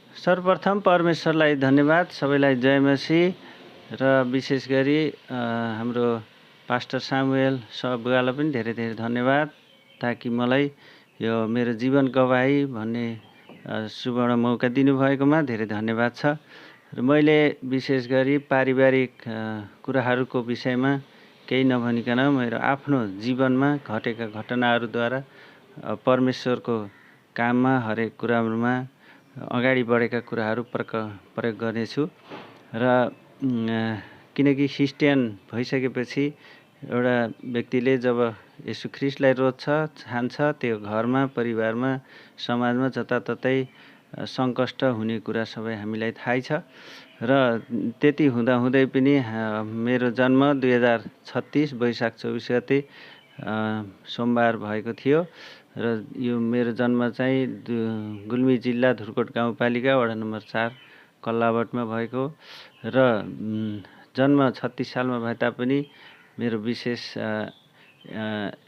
सर्वप्रथम परमेश्वरलाई धन्यवाद, सबैलाई जय मसीह र विशेष गरी हाम्रो पास्टर सामुएल बुवालाई पनि धेरै धेरै धन्यवाद, ताकि मलाई यो मेरो जीवन गवाही भन्ने सुवर्ण मौका दिनुभएकोमा धेरै धन्यवाद छ। र मैले विशेष गरी पारिवारिक कुराहरूको विषयमा केही नभनिकन मेरो आफ्नो जीवनमा घटेका घटनाहरूद्वारा परमेश्वरको काममा हरेक कुराहरूमा अगाडि बढेका कुराहरू प्रयोग गर्नेछु। र किनकि क्रिस्चियन भइसकेपछि एउटा व्यक्तिले जब येशू ख्रीष्टलाई रोज्छ, छान्छ, त्यो घरमा, परिवारमा, समाजमा जताततै सङ्कष्ट हुने कुरा सबै हामीलाई थाहै छ। र त्यति हुँदाहुँदै पनि मेरो जन्म 2036 वैशाख 24 गते सोमबार भएको थियो। र यो मेरो जन्म चाहिँ गुल्मी जिल्ला धुर्कोट गाउँपालिका वडा नम्बर 4 कल्लाबटमा भएको। र जन्म 36 सालमा भए तापनि मेरो विशेष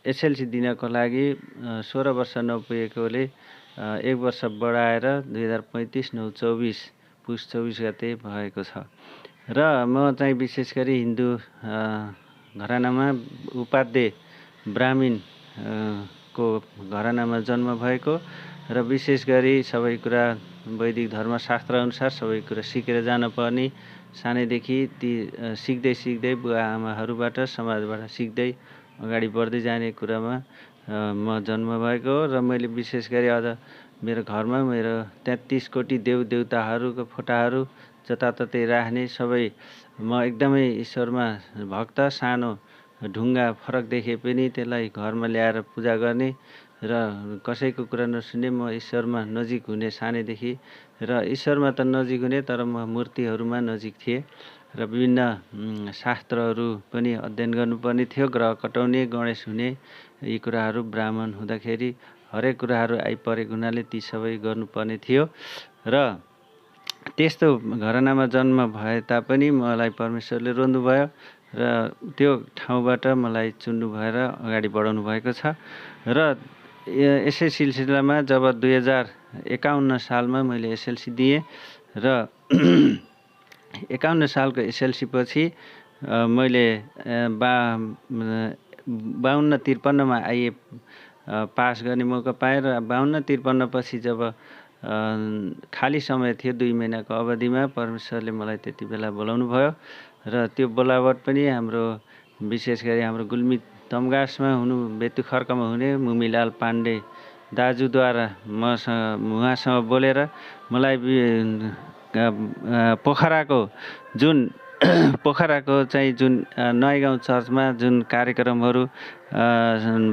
एसएलसी दिनको लागि 16 वर्ष नपुगेकोले 1 वर्ष बढाएर 2035 9 24 पुस 24 गते भएको छ। र म चाहिँ विशेष गरी हिन्दू घरानामा उपाध्ये ब्राह्मण को घरानामा जन्म भएको र विशेष गरी सबै कुरा वैदिक धर्मशास्त्र अनुसार सबै कुरा सिकेर जानुपर्ने, सानैदेखि ती सिक्दै बुवा आमाहरूबाट समाजबाट सिक्दै अगाडि बढ्दै जाने कुरामा म जन्म भएको। र मैले विशेष गरी अझ मेरो घरमा मेरो 33 कोटी देवदेवताहरूको फोटाहरू जताततै राख्ने, सबै म एकदमै ईश्वरमा भक्त, सानो ढुङ्गा फरक देखे पनि त्यसलाई घरमा ल्याएर पूजा गर्ने र कसैको कुरा नसुन्ने, म ईश्वरमा नजिक हुने सानैदेखि। र ईश्वरमा त नजिक हुने, तर म मूर्तिहरूमा नजिक थिएँ। र विभिन्न शास्त्रहरू पनि अध्ययन गर्नुपर्ने थियो, ग्रह कटाउने, गणेश हुने, यी कुराहरू ब्राह्मण हुँदाखेरि हरेक कुराहरू आइपरेको हुनाले ती सबै गर्नुपर्ने थियो। र त्यस्तो घरानामा जन्म भए तापनि मलाई परमेश्वरले रोज्नुभयो र त्यो ठाउँबाट मलाई चुन्नु भएर अगाडि बढाउनु भएको छ। र यसै सिलसिलामा जब 2051 सालमा मैले एसएलसी दिएँ र 51 सालको एसएलसी पछि मैले 52-53 मा आइए पास गर्ने मौका पाएँ। र 52-53 पछि जब खाली समय थियो 2 महिनाको अवधिमा परमेश्वरले मलाई त्यति बेला बोलाउनु भयो। र त्यो बोलावट पनि हाम्रो विशेष गरी हाम्रो गुल्मी तमगासमा हुनु, बेतु खर्कमा हुने मुमिलाल पाण्डे दाजुद्वारा उहाँसँग बोलेर मलाई पोखराको चाहिँ जुन नयाँ चर्चमा जुन कार्यक्रमहरू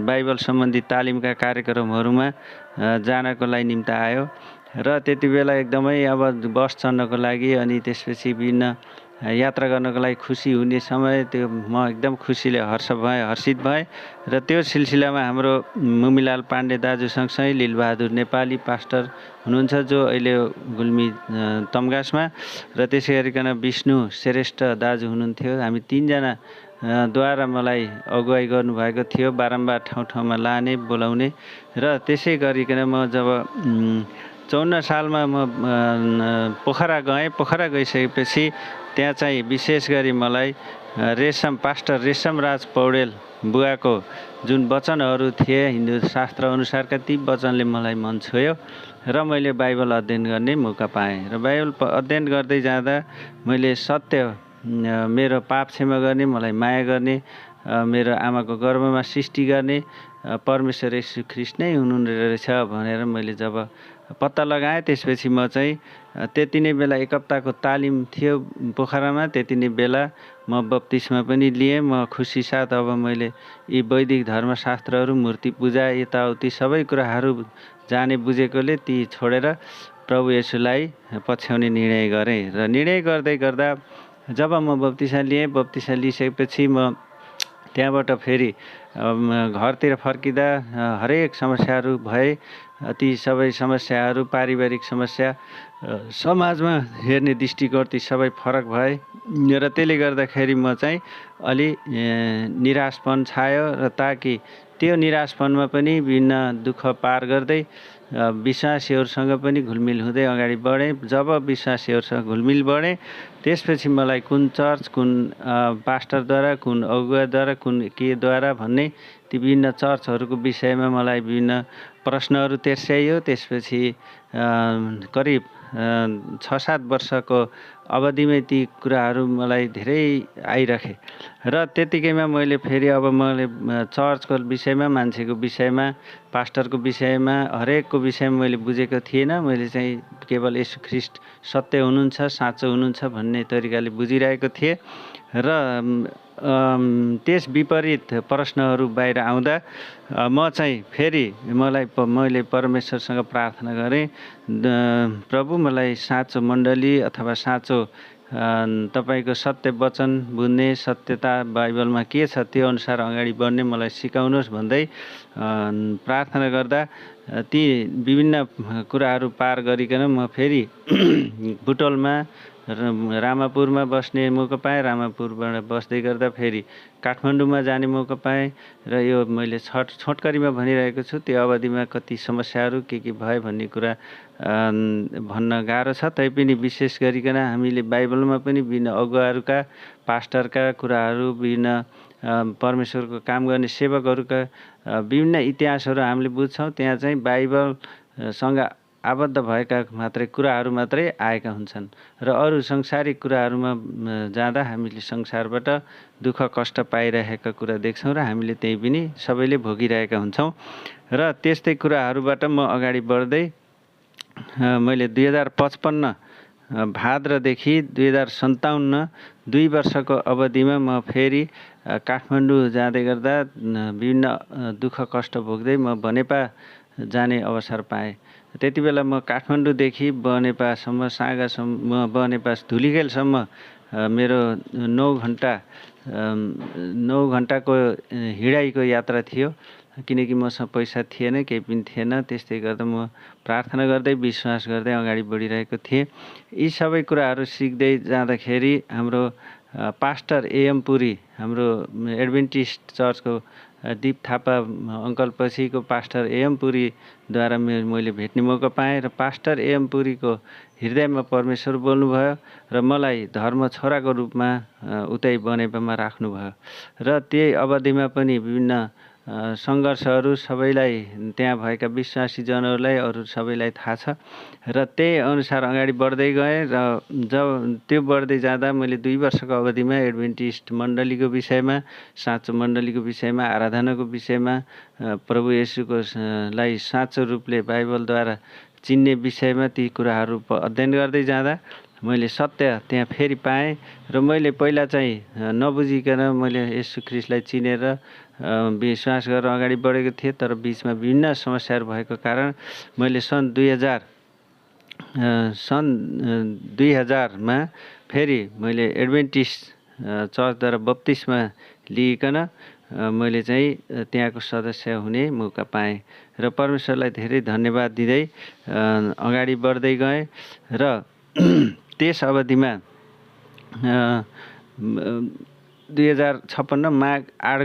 बाइबल सम्बन्धी तालिमका कार्यक्रमहरूमा जानको लागि निम्ति आयो। र त्यति बेला एकदमै अब बस चढ्नको लागि अनि त्यसपछि विभिन्न यात्रा गर्नको लागि खुसी हुने समय, त्यो म एकदम खुसीले हर्षित भएँ। र त्यो सिलसिलामा हाम्रो मुमिलाल पाण्डे दाजु सँगसँगै लीलबहादुर नेपाली पास्टर हुनुहुन्छ, जो अहिले गुल्मी तमगासमा, र त्यसै गरिकन विष्णु श्रेष्ठ दाजु हुनुहुन्थ्यो। हामी 3 जना द्वारा मलाई अगुवाई गर्नुभएको थियो, बारम्बार ठाउँमा लाने, बोलाउने। र त्यसै गरिकन म जब 54 सालमा म पोखरा गएँ। पोखरा गइसकेपछि त्यहाँ चाहिँ विशेष गरी मलाई पास्टर रेशमराज पौडेल बुवाको जुन वचनहरू थिए हिन्दू शास्त्र अनुसारका, ती वचनले मलाई मन छोयो र मैले बाइबल अध्ययन गर्ने मौका पाएँ। र बाइबल अध्ययन गर्दै जाँदा मैले सत्य, मेरो पाप क्षमा गर्ने, मलाई माया गर्ने, मेरो आमाको गर्भमा सृष्टि गर्ने परमेश्वर येशू ख्रीष्ट नै हुनुहुनेछ भनेर मैले जब पत्ता लगाएँ, त्यसपछि म चाहिँ त्यति नै बेला 1 हप्ताको तालिम थियो पोखरामा। त्यति नै बेला म बप्तिस्मा पनि लिएँ। म खुसी साथ अब मैले यी वैदिक धर्मशास्त्रहरू, मूर्ति पूजा, यताउति सबै कुराहरू जाने बुझेकोले ती छोडेर प्रभु येशूलाई पछ्याउने निर्णय गरेँ। र निर्णय गर्दै गर्दा जब म बप्तिस्मा लिएँ, बप्तिस्मा लिइसकेपछि म त्यहाँबाट फेरि घरतिर फर्किँदा हरेक समस्याहरू भए। ती सबै समस्याहरू, पारिवारिक समस्या, समाजमा हेर्ने दृष्टिकोण, ती सबै फरक भए। र त्यसले गर्दाखेरि म चाहिँ अलि निराशपन छायो। र ताकि त्यो निराशपनमा पनि विभिन्न दुःख पार गर्दै विश्वासीहरूसँग पनि घुलमिल हुँदै अगाडि बढेँ। जब विश्वासीहरूसँग घुलमिल बढेँ त्यसपछि मलाई कुन चर्च, कुन पास्टरद्वारा, कुन अगुवाद्वारा, कुन केद्वारा भन्ने ती विभिन्न चर्चहरूको विषयमा मलाई विभिन्न प्रश्नहरू तेर्स्याइयो। त्यसपछि करिब 6-7 वर्षको अवधिमै ती कुराहरू मलाई धेरै आइरहे र त्यतिकैमा मैले फेरि अब मैले चर्चको विषयमा, मान्छेको विषयमा, पास्टरको विषयमा, हरेकको विषयमा मैले बुझेको थिएन। मैले चाहिँ केवल येशू ख्रीष्ट सत्य हुनुहुन्छ, साँचो हुनुहुन्छ भन्ने तरिकाले बुझिरहेको थिएँ र त्यस विपरीत प्रश्नहरू बाहिर आउँदा म चाहिँ फेरि मैले परमेश्वरसँग प्रार्थना गरेँ, प्रभु मलाई साँचो मण्डली अथवा साँचो तपाईको सत्य वचन बुझ्ने, सत्यता बाइबलमा के छ त्यो अनुसार अगाडि बढ्ने मलाई सिकाउनुहोस् भन्दै प्रार्थना गर्दा ती विभिन्न कुराहरू पार गरिकन म फेरि बुटोलमा रामापुरमा बस्ने मौका पाएँ। रामापुरबाट बस्दै गर्दा फेरि काठमाडौँमा जाने मौका पाएँ र यो मैले छोटकरीमा भनिरहेको छु। त्यो अवधिमा कति समस्याहरू के भए भन्ने कुरा भन्न गाह्रो छ। तैपनि विशेष गरिकन हामीले बाइबलमा पनि विभिन्न अगुवाहरूका, पास्टरका कुराहरू, विभिन्न परमेश्वरको काम गर्ने सेवकहरूका विभिन्न इतिहासहरू हामीले बुझ्छौँ। त्यहाँ चाहिँ बाइबलसँग आबद्ध भएका मात्रै कुराहरू मात्रै आएका हुन्छन् र अरू संसारिक कुराहरूमा जाँदा हामीले संसारबाट दुःख कष्ट पाइरहेका कुरा देख्छौँ र हामीले त्यही पनि सबैले भोगिरहेका हुन्छौँ। र त्यस्तै कुराहरूबाट म अगाडि बढ्दै मैले 2055 भाद्रदेखि 2057 2 वर्षको अवधिमा म फेरि काठमाडौँ जाँदै गर्दा विभिन्न दुःख कष्ट भोग्दै म बनेपा जाने अवसर पाएँ। त्यति बेला म काठमाडौँदेखि बनेपासम्म, सागासम्म, बनेपा धुलिखेलसम्म मेरो 9 घन्टाको हिँडाइको यात्रा थियो। किनकि मसँग पैसा थिएन, केही पनि थिएन। त्यस्तै गर्दा म प्रार्थना गर्दै, विश्वास गर्दै अगाडि बढिरहेको थिएँ। यी सबै कुराहरू सिक्दै जाँदाखेरि हाम्रो पास्टर एएम पुरी, हाम्रो एडभेन्टिस्ट चर्चको दीप थापा अङ्कल पछिको पास्टर एएम पुरीद्वारा मैले भेट्ने मौका पाएँ र पास्टर एएम पुरीको हृदयमा परमेश्वर बोल्नुभयो र मलाई धर्म छोराको रूपमा उतै बनेपामा राख्नुभयो। र त्यही अवधिमा पनि विभिन्न सङ्घर्षहरू सबैलाई, त्यहाँ भएका विश्वासी जनहरूलाई, अरू सबैलाई थाहा छ र त्यही अनुसार अगाडि बढ्दै गएँ। र जब त्यो बढ्दै जाँदा मैले 2 वर्षको अवधिमा एडभेन्टिस्ट मण्डलीको विषयमा, साँचो मण्डलीको विषयमा, आराधनाको विषयमा, प्रभु येशूको लाई साँचो रूपले बाइबलद्वारा चिन्ने विषयमा ती कुराहरू अध्ययन गर्दै जाँदा मैले सत्य त्यहाँ फेरि पाएँ र मैले पहिला चाहिँ नबुझिकन मैले येशू ख्रीष्टलाई चिनेर विश्वास गरेर अगाडि बढेको थिएँ। तर बिचमा विभिन्न समस्याहरू भएको कारण मैले सन् 2000मा फेरि मैले एडभेन्टिस्ट चर्चद्वारा बप्तिस्मा लिइकन मैले चाहिँ त्यहाँको सदस्य हुने मौका पाएँ र परमेश्वरलाई धेरै धन्यवाद दिँदै अगाडि बढ्दै गएँ। र त्यस अवधिमा 2056 माघ 8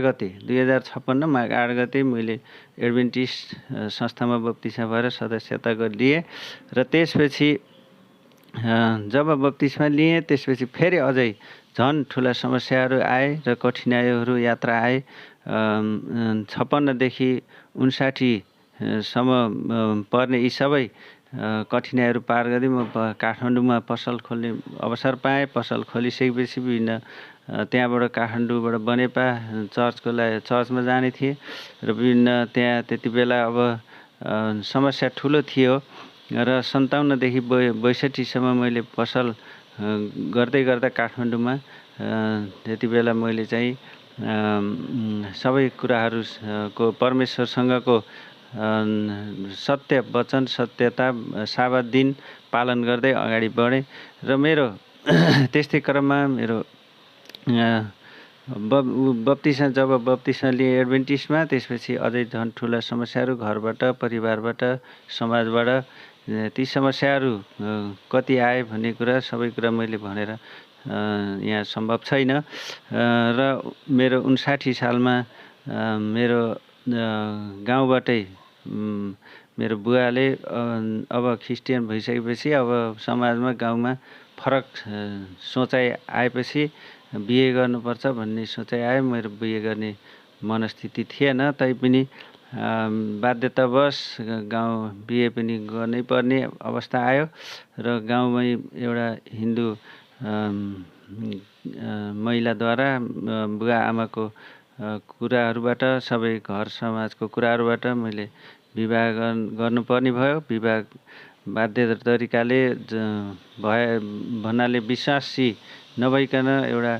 गते मैले एडभेन्टिस्ट संस्थामा बप्तिस्मा भएर सदस्यता लिएँ। र त्यसपछि जब बप्तिस्मा लिएँ त्यसपछि फेरि अझै झन् ठुला समस्याहरू आए र कठिनाइहरू यात्रा आए। 56 देखि 59 सम्म पर्ने यी सबै कठिनाइहरू पार गर्दै म काठमाडौँमा पसल खोल्ने अवसर पाएँ। पसल खोलिसकेपछि विभिन्न त्यहाँबाट काठमाडौँबाट बनेपा चर्चमा जाने थिएँ र विभिन्न त्यहाँ त्यति बेला अब समस्या ठुलो थियो र 57 देखि 62 सम्म मैले पसल गर्दै गर्दा काठमाडौँमा त्यति बेला मैले चाहिँ सबै कुराहरूको परमेश्वरसँगको सत्य वचन, सत्यता, साबत दिन पालन गर्दै अगाडि बढेँ र मेरो त्यस्तै क्रममा मेरो जब बप्तिस्मा लिएँ एडभेन्टिस्टमा, त्यसपछि अझै झन् ठुला समस्याहरू घरबाट, परिवारबाट, समाजबाट ती समस्याहरू कति आए भन्ने कुरा सबै कुरा मैले भनेर यहाँ सम्भव छैन। र मेरो 59 सालमा मेरो गाउँबाटै मेरो बुवाले अब ख्रिस्टियन भइसकेपछि अब समाजमा गाउँमा फरक सोचाइ आएपछि बिहे गर्नुपर्छ भन्ने सोचाइ आयो। मेरो बिहे गर्ने मनस्थिति थिएन, तैपनि बाध्यतावश गाउँ बिहे पनि गर्नै पर्ने अवस्था आयो र गाउँमै एउटा हिन्दू महिलाद्वारा बुवा आमाको कुराहरूबाट सबै घर समाजको कुराहरूबाट मैले विवाह गर्नुपर्ने भयो। विवाह बाध्य तरिकाले भए भन्नाले विश्वासी नभइकन एउटा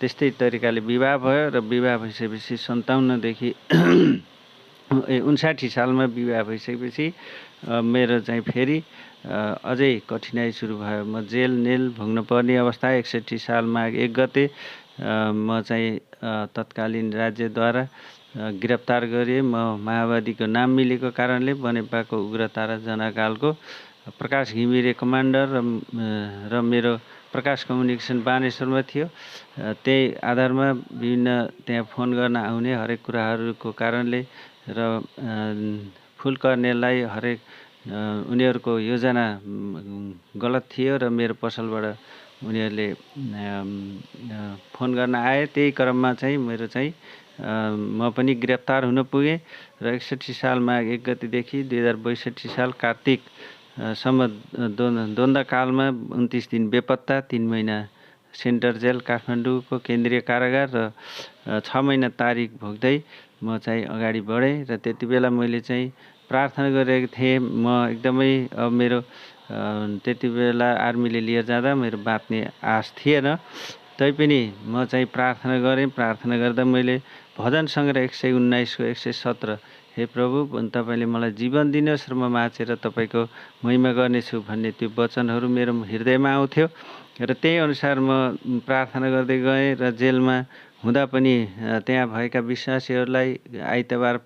त्यस्तै तरिकाले विवाह भयो र विवाह भइसकेपछि 57 देखि 59 सालमा विवाह भइसकेपछि मेरो चाहिँ फेरि अझै कठिनाइ सुरु भयो। म जेल नेल भोग्न पर्ने अवस्था। 61 साल माघ 1 गते म चाहिँ तत्कालीन राज्यद्वारा गिरफ्तार गरे। म माओवादीको नाम मिलेको कारणले बनेपाको उग्रतारा जनकालको प्रकाश घिमिरे कमान्डर र मेरो प्रकाश कम्युनिकेसन बानेश्वरमा थियो। त्यही आधारमा विभिन्न त्यहाँ फोन गर्न आउने हरेक कुराहरूको कारणले र फुल कर्नेललाई हरेक उनीहरूको योजना गलत थियो र मेरो पसलबाट उनीहरूले फोन गर्न आए। त्यही क्रममा चाहिँ मेरो चाहिँ म पनि गिरफ्तार हुन पुगेँ र 61 साल माघ 1 गतेदेखि 2062 साल कार्तिक सम्म द्वन्द्वकालमा 29 दिन बेपत्ता, 3 महिना सेन्टर जेल काठमाडौँको केन्द्रीय कारागार र 6 महिना तारिक भोग्दै म चाहिँ अगाडि बढेँ। र त्यति बेला मैले चाहिँ प्रार्थना गरेको थिएँ। म एकदमै मेरो त्यति बेला आर्मीले लिएर जाँदा मेरो बाँच्ने आश थिएन, तैपनि म चाहिँ प्रार्थना गरेँ। प्रार्थना गर्दा मैले भजन सङ्ग्रह 119 को 117 हे प्रभु तपाईँले मलाई जीवन दिनुहोस् र म बाँचेर तपाईँको महिमा गर्नेछु भन्ने त्यो वचनहरू मेरो हृदयमा आउँथ्यो र त्यही अनुसार म प्रार्थना गर्दै गएँ। र जेलमा हुँदा पनि त्यहाँ भएका विश्वासीहरूलाई आइतबार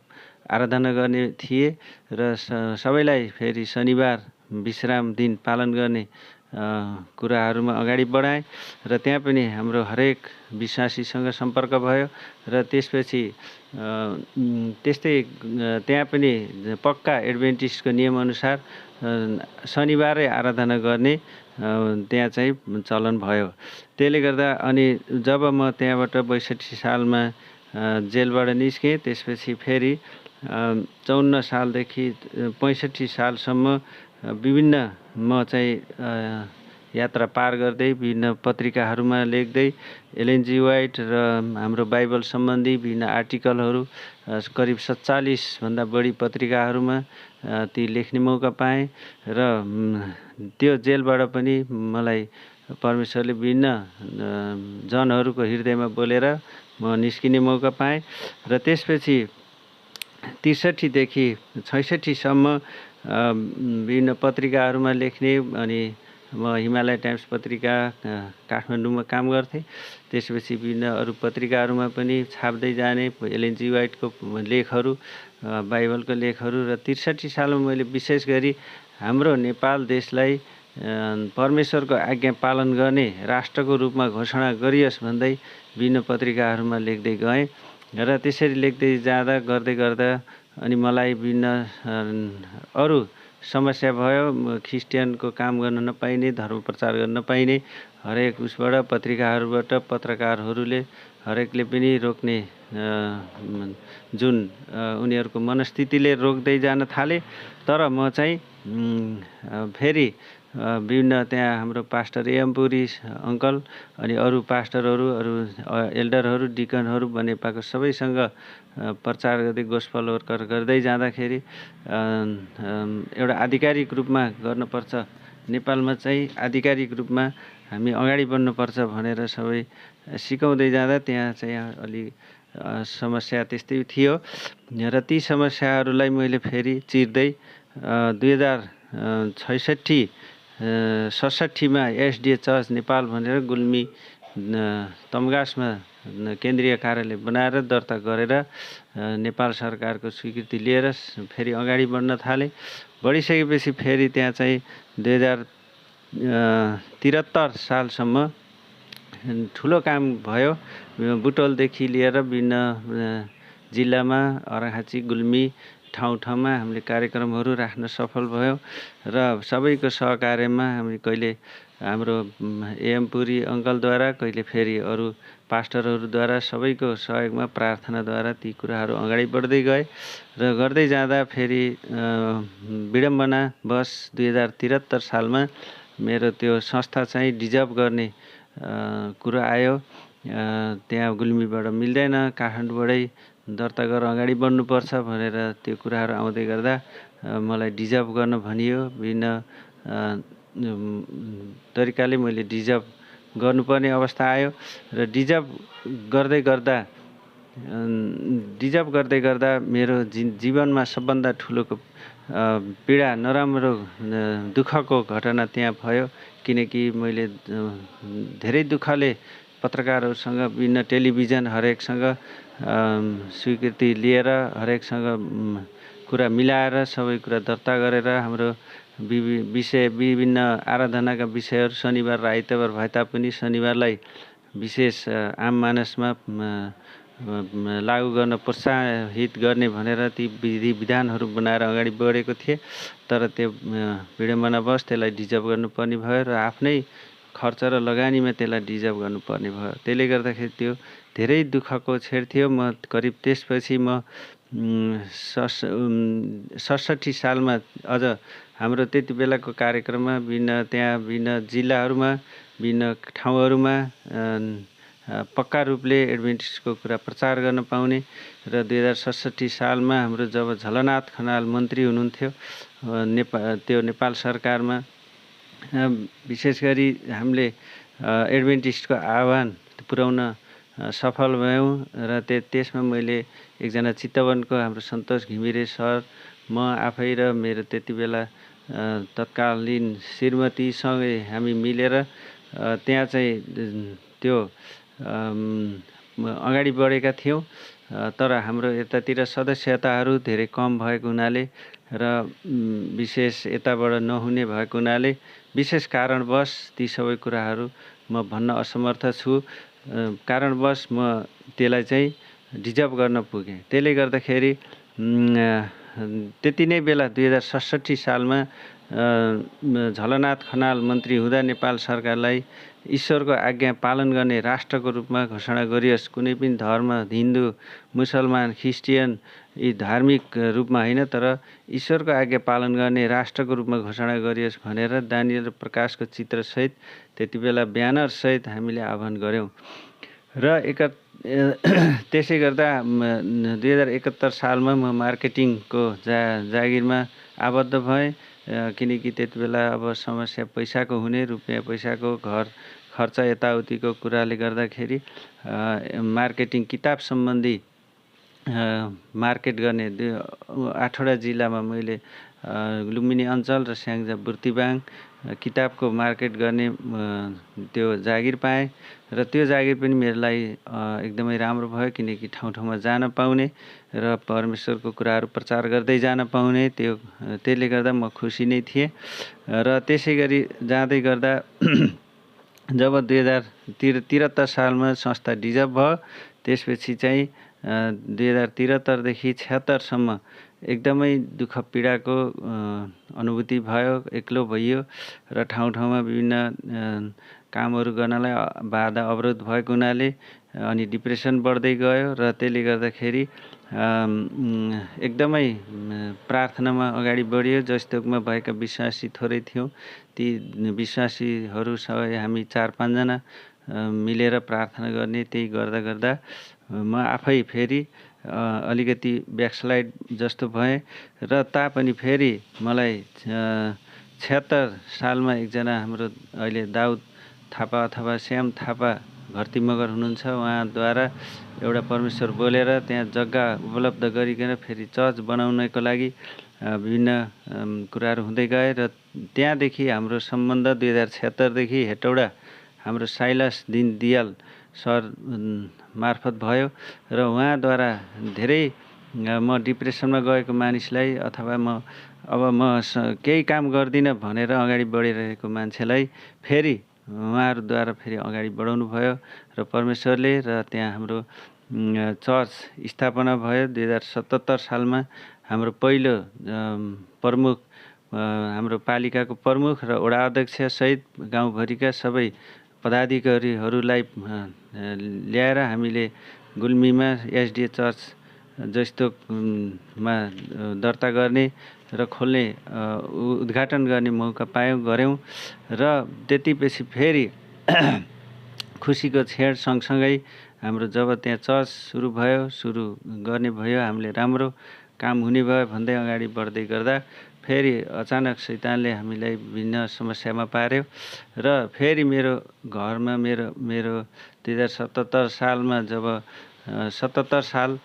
आराधना गर्ने थिए र सबैलाई फेरि शनिबार विश्राम दिन पालन गर्ने कुराहरूमा अगाडि बढाएँ र त्यहाँ पनि हाम्रो हरेक विश्वासीसँग सम्पर्क भयो। र त्यसपछि त्यस्तै त्यहाँ पनि पक्का एडभेन्टिस्टको नियमअनुसार शनिबारै आराधना गर्ने त्यहाँ चाहिँ चलन भयो। त्यसले गर्दा अनि जब म त्यहाँबाट 62 सालमा जेलबाट निस्केँ, त्यसपछि फेरि 54 सालदेखि 65 सालसम्म विभिन्न म चाहिँ यात्रा पार गर्दै विभिन्न पत्रिकाहरूमा लेख्दै एलएनजी वाइट र हाम्रो बाइबल सम्बन्धी विभिन्न आर्टिकलहरू करिब 47 भन्दा बढी पत्रिकाहरूमा ती लेख्ने मौका पाएँ र त्यो जेलबाट पनि मलाई परमेश्वरले विभिन्न जनहरूको हृदयमा बोलेर म निस्किने मौका पाएँ। र त्यसपछि 63 देखि 66 सम्म विभिन्न पत्रिकाहरूमा लेख्ने अनि म हिमालय टाइम्स पत्रिका काठमाडौँमा काम गर्थेँ। त्यसपछि विभिन्न अरू पत्रिकाहरूमा पनि छाप्दै जाने एलएनजी वाइटको लेखहरू, बाइबलको लेखहरू। र 63 सालमा मैले विशेष गरी हाम्रो नेपाल देशलाई परमेश्वरको आज्ञा पालन गर्ने राष्ट्रको रूपमा घोषणा गरियोस् भन्दै विभिन्न पत्रिकाहरूमा लेख्दै गएँ। र त्यसरी लेख्दै जाँदा गर्दै गर्दा अनि मलाई विभिन्न अरू समस्या भयो। ख्रिस्टियनको काम गर्न नपाइने, धर्म प्रचार गर्न नपाइने, हरेक उसबाट पत्रिकाहरूबाट पत्रकारहरूले हरेकले पनि रोक्ने जुन उनीहरूको मनस्थितिले रोक्दै जान थाले। तर म चाहिँ फेरि विभिन्न त्यहाँ हाम्रो पास्टर एमपुरी अङ्कल अनि अरू पास्टरहरू, अरू एल्डरहरू, डिकनहरू बनेपाको सबैसँग प्रचार गर्दै गोस्पल वर्कर गर्दै जाँदाखेरि एउटा आधिकारिक रूपमा गर्नुपर्छ, नेपालमा चाहिँ आधिकारिक रूपमा हामी अगाडि बढ्नुपर्छ भनेर सबै सिकाउँदै जाँदा त्यहाँ चाहिँ अलि समस्या त्यस्तै थियो। र ती समस्याहरूलाई मैले फेरि चिर्दै 2067 मा एसडिए चर्च नेपाल भनेर गुल्मी तमगासमा केन्द्रीय कार्यालय बनाएर दर्ता गरेर नेपाल सरकारको स्वीकृति लिएर फेरि अगाडि बढ्न थालेँ। बढिसकेपछि फेरि त्यहाँ चाहिँ 2073 सालसम्म ठुलो काम भयो। बुटोलदेखि लिएर विभिन्न जिल्लामा अरखाँची, गुल्मी ठाउँ ठाउँमा हामीले कार्यक्रमहरू राख्न सफल भयौँ र सबैको सहकार्यमा हामी कहिले हाम्रो एएम पुरी अङ्कलद्वारा कहिले फेरि अरू पास्टरहरूद्वारा सबैको सहयोगमा प्रार्थनाद्वारा ती कुराहरू अगाडि बढ्दै गए र गर्दै जाँदा फेरि विडम्बनावश 2073 सालमा मेरो त्यो संस्था चाहिँ डिजर्भ गर्ने कुरा आयो। त्यहाँ गुल्मीबाट मिल्दैन, काठमाडौँबाटै दर्ता गरेर अगाडि बढ्नुपर्छ भनेर त्यो कुराहरू आउँदै गर्दा मलाई डिजर्भ गर्न भनियो। विभिन्न तरिकाले मैले डिजर्भ गर्नुपर्ने अवस्था आयो र डिजर्भ गर्दै गर्दा मेरो जीवनमा सबभन्दा ठुलो पीडा, नराम्रो दुःखको घटना त्यहाँ भयो। किनकि मैले धेरै दुःखले पत्रकारहरूसँग, विभिन्न टेलिभिजन हरेकसँग स्वीकृति लिएर, हरेकसँग कुरा मिलाएर, सबै कुरा दर्ता गरेर हाम्रो विभिन्न आराधनाका विषयहरू शनिबार र आइतबार भए तापनि शनिबारलाई विशेष आम मानसमा लागू गर्न प्रोत्साहित गर्ने भनेर ती विधि विधानहरू बनाएर अगाडि बढेको थिएँ। तर त्यो विडम्बनावश त्यसलाई डिजर्भ गर्नुपर्ने भयो र आफ्नै खर्च र लगानीमा त्यसलाई डिजर्भ गर्नुपर्ने भयो। त्यसले गर्दाखेरि त्यो धेरै दुःखको क्षण थियो। म करिब त्यसपछि म 67 सालमा अझ हाम्रो त्यति बेलाको कार्यक्रममा विभिन्न जिल्लाहरूमा, विभिन्न ठाउँहरूमा पक्का रूपले एडभेन्टिस्टको कुरा प्रचार गर्न पाउने र 2067 सालमा हाम्रो जब झलनाथ खनाल मन्त्री हुनुहुन्थ्यो त्यो नेपाल सरकारमा, विशेष गरी हामीले एडभेन्टिस्टको आह्वान पुर्याउन सफल भयौँ र त्यसमा मैले एकजना चितवनको हाम्रो सन्तोष घिमिरे सर, म आफै र मेरो त्यति बेला तत्कालीन श्रीमतीसँगै हामी मिलेर त्यहाँ चाहिँ त्यो अगाडि बढेका थियौँ। तर हाम्रो यतातिर सदस्यताहरू धेरै कम भएको हुनाले र विशेष यताबाट नहुने भएको हुनाले विशेष कारणवश ती सबै कुराहरू म भन्न असमर्थ छु। कारणवश म त्यसलाई चाहिँ डिजर्भ गर्न पुगेँ। त्यसले गर्दाखेरि त्यति नै बेला 2067 सालमा झलनाथ खनाल मन्त्री हुँदा नेपाल सरकारलाई ईश्वरको आज्ञा पालन गर्ने राष्ट्रको रूपमा घोषणा गरियोस्। कुनै पनि धर्म, हिन्दू, मुसलमान, ख्रिस्टियन यी धार्मिक रूपमा होइन, तर ईश्वरको आज्ञा पालन गर्ने राष्ट्रको रूपमा घोषणा गरियोस् भनेर दानियल र प्रकाशको चित्रसहित त्यति बेला ब्यानरसहित हामीले आह्वान गऱ्यौँ। र त्यसै गर्दा 2071 सालमा म मार्केटिङको जागिरमा आबद्ध भएँ। किनकि त्यति बेला अब समस्या पैसाको हुने, रुपियाँ पैसाको घर खर्च यताउतिको कुराले गर्दाखेरि मार्केटिङ किताब सम्बन्धी मार्केट गर्ने 8वटा जिल्लामा मैले लुम्बिनी अञ्चल र स्याङ्जा बुर्तिवाङ किताबको मार्केट गर्ने त्यो जागिर पाएँ र त्यो जागिर पनि मेरो लागि एकदमै राम्रो भयो। किनकि ठाउँ ठाउँमा जान पाउने र परमेश्वरको कुराहरू प्रचार गर्दै जान पाउने, त्यसले गर्दा म खुसी नै थिएँ। र त्यसै गरी जाँदै गर्दा जब 2073 सालमा संस्था डिजर्भ भयो, त्यसपछि चाहिँ 2073 देखि 76 सम्म एकदमै दुःख पीडाको अनुभूति भयो, एक्लो भइयो र ठाउँ ठाउँमा विभिन्न कामहरू गर्नलाई बाधा अवरोध भएको हुनाले अनि डिप्रेसन बढ्दै गयो र त्यसले गर्दाखेरि एकदमै प्रार्थनामा अगाडि बढियो। जस्तोकमा भएका विश्वासी थोरै थियौँ, ती विश्वासीहरू सबै हामी 4-5 जना मिलेर प्रार्थना गर्ने। त्यही गर्दा गर्दा म आफै फेरि अलिकति ब्याकस्लाइड जस्तो भएँ र तापनि फेरि मलाई 76 सालमा एकजना हाम्रो अहिले दाउद थापा अथवा श्याम थापा घरती मगर हुनुहुन्छ, उहाँद्वारा एउटा परमेश्वर बोलेर त्यहाँ जग्गा उपलब्ध गरिकन फेरि चर्च बनाउनको लागि विभिन्न कुराहरू हुँदै गए र त्यहाँदेखि हाम्रो सम्बन्ध 2076 देखि हेटौडा हाम्रो साइलस दियाल सर मार्फत भयो र उहाँद्वारा धेरै म डिप्रेसनमा गएको मानिसलाई अथवा म केही काम गर्दिनँ भनेर अगाडि बढिरहेको मान्छेलाई फेरि उहाँहरूद्वारा फेरि अगाडि बढाउनु भयो र परमेश्वरले र त्यहाँ हाम्रो चर्च स्थापना भयो। 2077 सालमा हाम्रो पहिलो प्रमुख हाम्रो पालिकाको प्रमुख र वडा अध्यक्ष सहित गाउँभरिका सबै पदाधिकारीहरूलाई ल्याएर हामीले गुल्मीमा एसडिए चर्च जस्तो मा दर्ता गर्ने र खोल्ने उद्घाटन गर्ने मौका गऱ्यौँ र त्यतिपछि फेरि खुसीको छेड सँगसँगै हाम्रो जब त्यहाँ चर्च सुरु गर्ने भयो, हामीले राम्रो काम हुने भयो भन्दै अगाडि बढ्दै गर्दा फेरि अचानक शैतानले हामीलाई विभिन्न समस्यामा पार्यो र फेरि मेरो घरमा मेरो 2077 सालमा जब 77 साल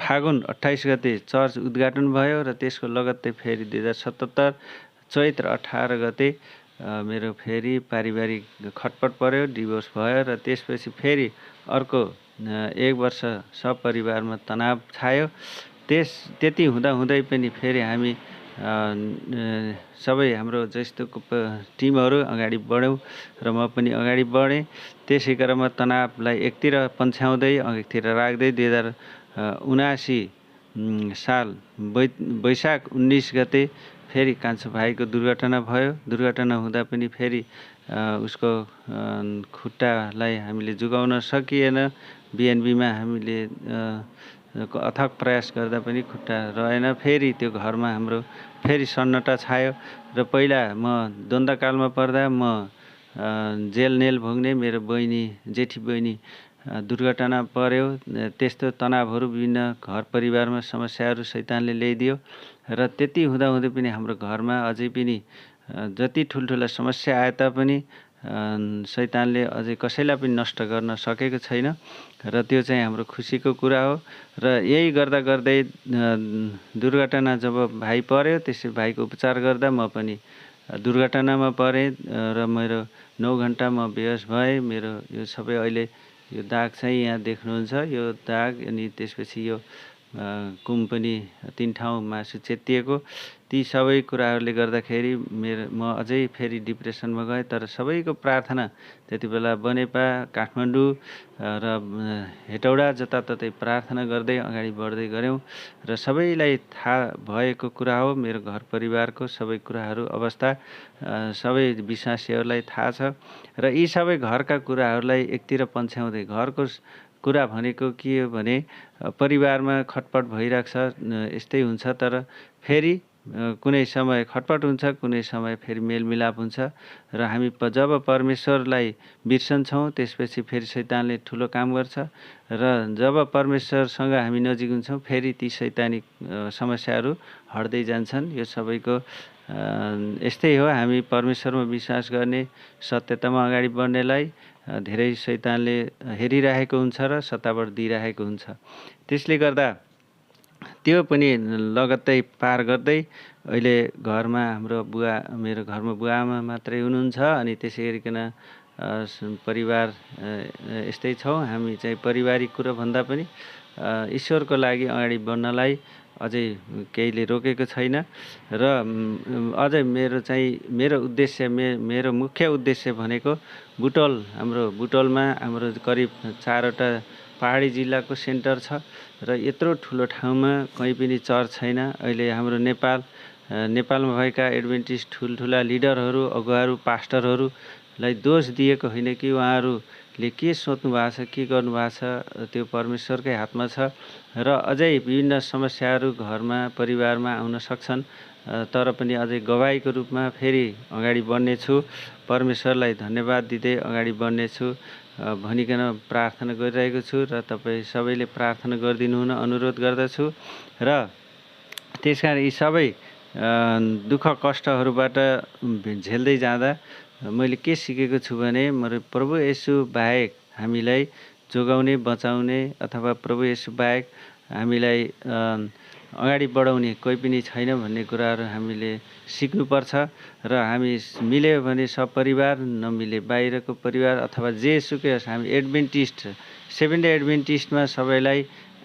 फागुन 28 गते चर्च उद्घाटन भयो र त्यसको लगत्तै फेरि 2077 चैत्र 18 गते मेरो फेरि पारिवारिक खटपट पर्यो, डिभोर्स भयो र त्यसपछि फेरि अर्को 1 वर्ष सपरिवारमा तनाव छायो। त्यति हुँदै पनि फेरि हामी सबै हाम्रो जस्तोको टिमहरू अगाडि बढ्यौँ र म पनि अगाडि बढेँ। त्यसै क्रममा तनावलाई एकतिर पन्छ्याउँदै एकतिर राख्दै 2079 साल वैशाख 19 गते फेरि कान्छो भाइको दुर्घटना भयो। दुर्घटना हुँदा पनि फेरि उसको खुट्टालाई हामीले जोगाउन सकिएन। बिएनबीमा हामीले अथक प्रयास गर्दा पनि खुट्टा रहेन। फेरि त्यो घरमा हाम्रो फेरि सन्नटा छायो र पहिला म द्वन्द्वकालमा पर्दा म जेल नेल भोग्ने, मेरो जेठी बहिनी दुर्घटना पर्यो। त्यस्तो तनावहरू विभिन्न घर परिवारमा समस्याहरू शैतानले ल्याइदियो र त्यति हुँदाहुँदै पनि हाम्रो घरमा अझै पनि जति ठुल्ठुला समस्या आए तापनि शैतानले अझै कसैलाई पनि नष्ट गर्न सकेको छैन र त्यो चाहिँ हाम्रो खुसीको कुरा हो। र यही गर्दै दुर्घटना जब भाइ पर्यो, त्यसै भाइको उपचार गर्दा म पनि दुर्घटनामा परेँ र मेरो 9 घण्टा म बेहोस भएँ। मेरो यो सबै अहिले यो दाग चाहिँ यहाँ देख्नुहुन्छ, यो दाग अनि त्यसपछि यो कुम पनि 3 ठाउँ मासु चेत्तिएको। ती सबै कुराहरूले गर्दाखेरि म अझै फेरि डिप्रेसनमा गएँ। तर सबैको प्रार्थना त्यति बेला बनेपा, काठमाडौँ र हेटौडा जताततै प्रार्थना गर्दै अगाडि बढ्दै गऱ्यौँ र सबैलाई थाहा भएको कुरा हो। मेरो घर परिवारको सबै कुराहरू अवस्था सबै विश्वासीहरूलाई थाहा छ र यी सबै घरका कुराहरूलाई एकतिर पन्छ्याउँदै, घरको कुरा भनेको के हो भने परिवारमा खटपट भइरहेको छ, यस्तै हुन्छ। तर फेरि कुनै समय खटपट हुन्छ, कुनै समय फेरि मेलमिलाप हुन्छ र हामी जब परमेश्वरलाई बिर्सन्छौँ त्यसपछि फेरि शैतानले ठुलो काम गर्छ र जब परमेश्वरसँग हामी नजिक हुन्छौँ फेरि ती शैतानिक समस्याहरू हट्दै जान्छन्। यो सबैको यस्तै हो। हामी परमेश्वरमा विश्वास गर्ने, सत्यतामा अगाडि बढ्नेलाई धेरै शैतानले हेरिरहेको हुन्छ र सतावट दिइरहेको हुन्छ। त्यसले गर्दा त्यो पनि लगत्तै पार गर्दै अहिले घरमा मेरो घरमा बुवा आमा मात्रै हुनुहुन्छ अनि त्यसै गरिकन परिवार यस्तै छौँ। हामी चाहिँ पारिवारिक कुरो भन्दा पनि ईश्वरको लागि अगाडि बढ्नलाई अझै केहीले रोकेको छैन र अझै मेरो उद्देश्य, मेरो मुख्य उद्देश्य भनेको हाम्रो बुटोलमा हाम्रो करिब 4वटा पहाडी जिल्लाको सेन्टर छ र यत्रो ठुलो ठाउँमा कहीँ पनि चर्च छैन। अहिले हाम्रो नेपालमा भएका एडभेन्टिस्ट ठुल्ठुला लिडरहरू, अगुवाहरू, पास्टरहरूलाई दोष दिएको होइन कि उहाँहरूले के सोच्नु भएको छ, के गर्नुभएको छ, त्यो परमेश्वरकै हातमा छ र अझै विभिन्न समस्याहरू घरमा परिवारमा आउन सक्छन्। तर पनि अझै गवाईको रूपमा फेरि अगाडि बढ्नेछु, परमेश्वरलाई धन्यवाद दिँदै अगाडि बढ्नेछु भनिकन प्रार्थना गरिरहेको छु र तपाईँ सबैले प्रार्थना गरिदिनु हुन अनुरोध गर्दछु। र त्यसकारण यी सबै दुःख कष्टहरूबाट झेल्दै जाँदा मैले के सिकेको छु भने प्रभु येशू बाहेक हामीलाई जोगाउने, बचाउने अथवा प्रभु येशू बाहेक हामीलाई अगाडि बढाउने कोही पनि छैन भन्ने कुराहरू हामीले सिक्नुपर्छ र हामी मिल्यो भने सपरिवार, नमिले बाहिरको परिवार अथवा जेसुकै होस्, हामी सेभेन डे एडभेन्टिस्टमा सबैलाई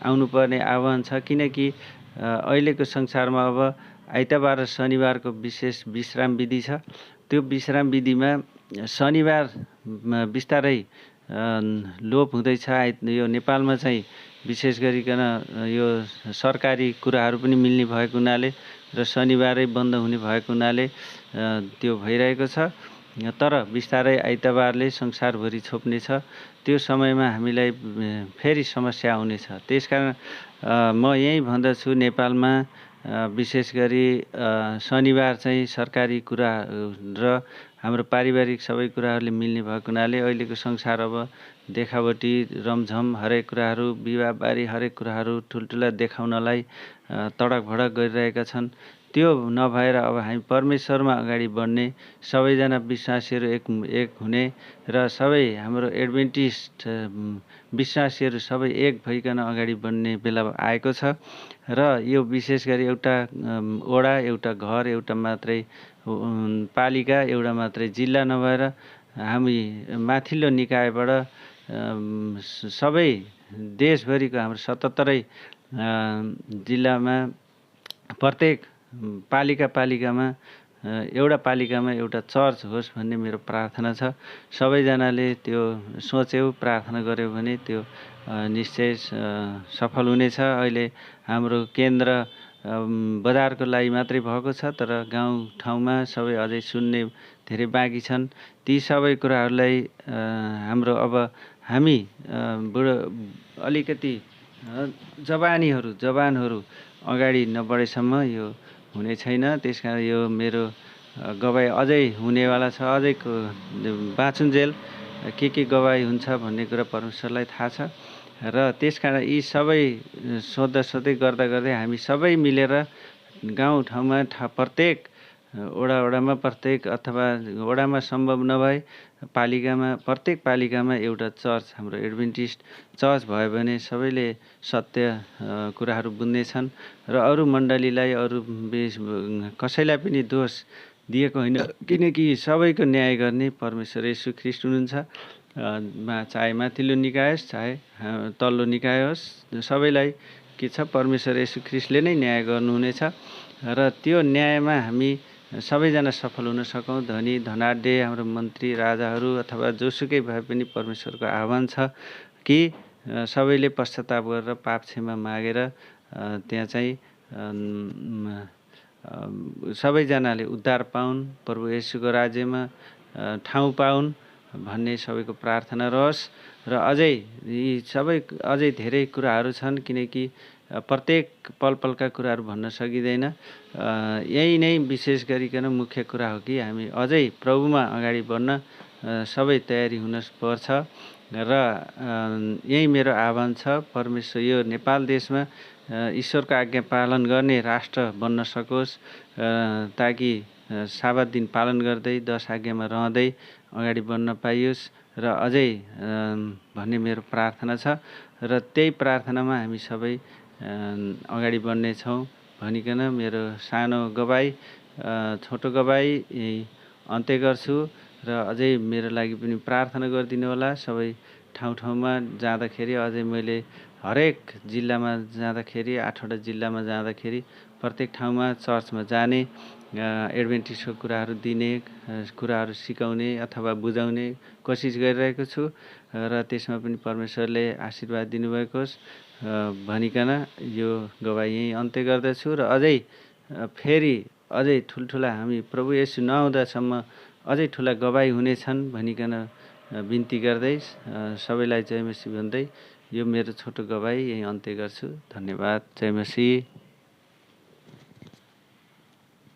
आउनुपर्ने आह्वान छ। किनकि अहिलेको संसारमा अब आइतबार र शनिबारको विशेष विश्राम विधि छ। त्यो विश्राम विधिमा शनिबार बिस्तारै लोप हुँदैछ। यो नेपालमा चाहिँ विशेष गरिकन यो सरकारी कुराहरू पनि मिल्ने भएको हुनाले र शनिबारै बन्द हुने भएको हुनाले त्यो भइरहेको छ। तर बिस्तारै आइतबारले संसारभरि छोप्नेछ, त्यो समयमा हामीलाई फेरि समस्या आउनेछ। त्यसकारण म यही भन्दछु, नेपालमा विशेष गरी शनिबार चाहिँ सरकारी कुरा र हाम्रो पारिवारिक सबै कुराहरूले मिल्ने भएको हुनाले अहिलेको संसार अब देखावटी रमझम हरेक कुराहरू, विवाहबारी हरेक कुराहरू ठुल्ठुला देखाउनलाई तडक भडक गरिरहेका छन्। त्यो नभएर अब हामी परमेश्वरमा अगाडि बढ्ने, सबैजना विश्वासीहरू एक हुने र सबै हाम्रो एडभेन्टिस्ट विश्वासीहरू सबै एक भइकन अगाडि बढ्ने बेला आएको छ। र यो विशेष गरी एउटा वडा, एउटा घर, एउटा मात्रै पालिका, एउटा मात्रै जिल्ला नभएर हामी माथिल्लो निकायबाट सबै देशभरिको हाम्रो 77 जिल्लामा प्रत्येक पालिकामा एउटा पालिकामा एउटा चर्च होस् भन्ने मेरो प्रार्थना छ। सबैजनाले त्यो सोच्यौँ, प्रार्थना गर्यो भने त्यो निश्चय सफल हुनेछ। अहिले हाम्रो केन्द्र बजारको लागि मात्रै भएको छ, तर गाउँ ठाउँमा सबै अझै सुन्ने धेरै बाँकी छन्। ती सबै कुराहरूलाई हाम्रो अब हामी अलिकति जवानहरू अगाडि नबढेसम्म यो हुने छैन। त्यसकारण यो मेरो गवाई अझै हुनेवाला छ, अझै बाँचुन्जेल के गवाई हुन्छ भन्ने कुरा परमेश्वरलाई थाहा छ। र त्यसकारण यी सबै सोध्दै गर्दै हामी सबै मिलेर गाउँठाउँमा प्रत्येक वडामा प्रत्येक अथवा वडामा सम्भव नभए प्रत्येक पालिकामा एउटा चर्च, हाम्रो एडभेन्टिस्ट चर्च भयो भने सबैले सत्य कुराहरू बुझ्नेछन् र अरू मण्डलीलाई कसैलाई पनि दोष दिएको होइन, किनकि सबैको न्याय गर्ने परमेश्वर येशू ख्रीष्ट हुनुहुन्छ। चाहे माथिल्लो निकाय होस्, चाहे तल्लो निकाय होस्, सबैलाई के छ, परमेश्वर येशू ख्रीष्टले नै न्याय गर्नुहुनेछ। र त्यो न्यायमा हामी सबैजना सफल हुन सकौँ। धनी धनाढ्य हाम्रो मन्त्री राजाहरू अथवा जोसुकै भए पनि परमेश्वरको आह्वान छ कि सबैले पश्चाताप गरेर पाप क्षमा मागेर त्यहाँ चाहिँ सबैजनाले उद्धार पाउन्, प्रभु येशूको राज्यमा ठाउँ पाउन् भन्ने सबैको प्रार्थना रहोस्। र अझै धेरै कुराहरू छन्, किनकि प्रत्येक पलका कुराहरू भन्न सकिँदैन। यही नै विशेष गरिकन मुख्य कुरा हो कि हामी अझै प्रभुमा अगाडि बढ्न सबै तयारी हुनुपर्छ। र यही मेरो आह्वान छ, परमेश्वर यो नेपाल देशमा ईश्वरको आज्ञा पालन गर्ने राष्ट्र बन्न सकोस्, ताकि साबत दिन पालन गर्दै 10 आज्ञामा रहँदै अगाडि बढ्न पाइयोस् र अझै भन्ने मेरो प्रार्थना छ। र त्यही प्रार्थनामा हामी सबै अगाडि बढ्नेछौँ भनिकन मेरो सानो गवाई, छोटो गवाई अन्त्य गर्छु। र अझै मेरो लागि पनि प्रार्थना गरिदिनु होला। सबै ठाउँमा जाँदाखेरि अझै मैले हरेक जिल्लामा जाँदाखेरि, 8वटा जिल्लामा जाँदाखेरि प्रत्येक ठाउँमा चर्चमा जाने, एडभेन्टिस्टको कुराहरू दिने, कुराहरू सिकाउने अथवा बुझाउने कोसिस गरिरहेको छु। र त्यसमा पनि परमेश्वरले आशीर्वाद दिनुभएको होस् भनिकन यो गवाई यहीँ अन्त्य गर्दछु। र अझै ठुल्ठुला हामी प्रभु येशू नआउँदासम्म अझै ठुला गवाई हुनेछन् भनिकन बिन्ती गर्दै सबैलाई जय मसीह भन्दै यो मेरो छोटो गवाई यहीँ अन्त्य गर्छु। धन्यवाद। जय मसीह।